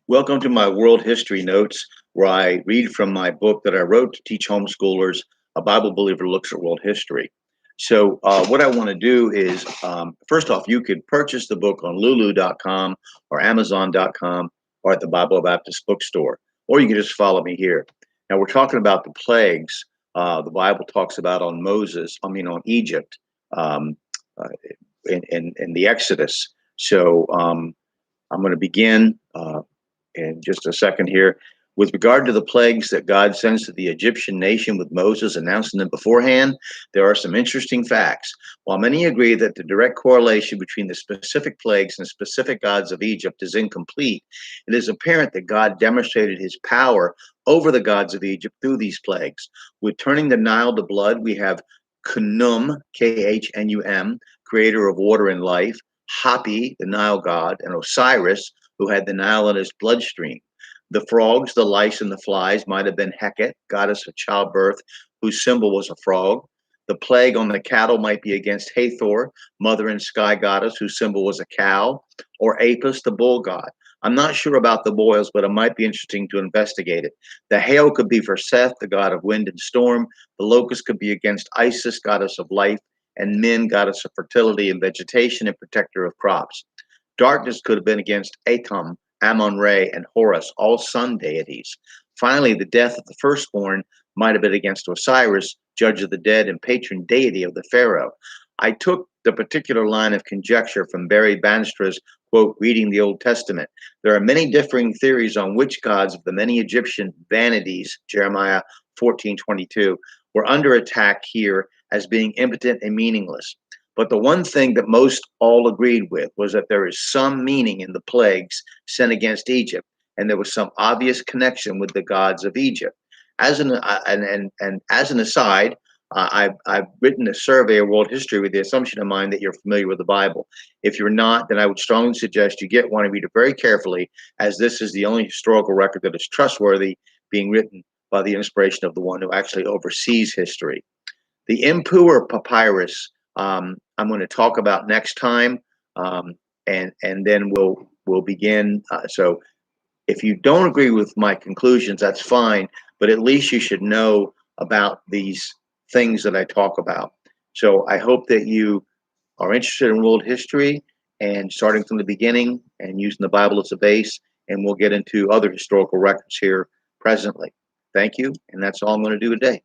Welcome to my world history notes, where I read from my book that I wrote to teach homeschoolers. A Bible believer looks at world history. What I want to do is, first off, you could purchase the book on lulu.com or amazon.com or at the Bible Baptist bookstore, or you can just follow me here. Now, we're talking about the plagues the Bible talks about on Egypt, um, uh, in the Exodus. I'm going to begin. In just a second here. With regard to the plagues that God sends to the Egyptian nation with Moses announcing them beforehand, there are some interesting facts. While many agree that the direct correlation between the specific plagues and specific gods of Egypt is incomplete, it is apparent that God demonstrated his power over the gods of Egypt through these plagues. With turning the Nile to blood, we have Khnum, Khnum, creator of water and life, Hapi, the Nile god, and Osiris, who had the Nile in his bloodstream. The frogs, the lice, and the flies might have been Hecate, goddess of childbirth, whose symbol was a frog. The plague on the cattle might be against Hathor, mother and sky goddess, whose symbol was a cow, or Apis, the bull god. I'm not sure about the boils, but it might be interesting to investigate it. The hail could be for Seth, the god of wind and storm. The locust could be against Isis, goddess of life, and Min, goddess of fertility and vegetation and protector of crops. Darkness could have been against Atum, Amun-Re, and Horus, all sun deities. Finally, the death of the firstborn might have been against Osiris, judge of the dead and patron deity of the pharaoh. I took the particular line of conjecture from Barry Banstra's quote, reading the Old Testament. There are many differing theories on which gods of the many Egyptian vanities, Jeremiah 14:22, were under attack here as being impotent and meaningless. But the one thing that most all agreed with was that there is some meaning in the plagues sent against Egypt, and there was some obvious connection with the gods of Egypt. As an aside, I've written a survey of world history with the assumption in mind that you're familiar with the Bible. If you're not, then I would strongly suggest you get one and read it very carefully, as this is the only historical record that is trustworthy, being written by the inspiration of the one who actually oversees history. The Ipuwer papyrus, I'm going to talk about next time, and then we'll begin. So if you don't agree with my conclusions, that's fine, but at least you should know about these things that I talk about. So I hope that you are interested in world history and starting from the beginning and using the Bible as a base, and we'll get into other historical records here presently. Thank you, and that's all I'm going to do today.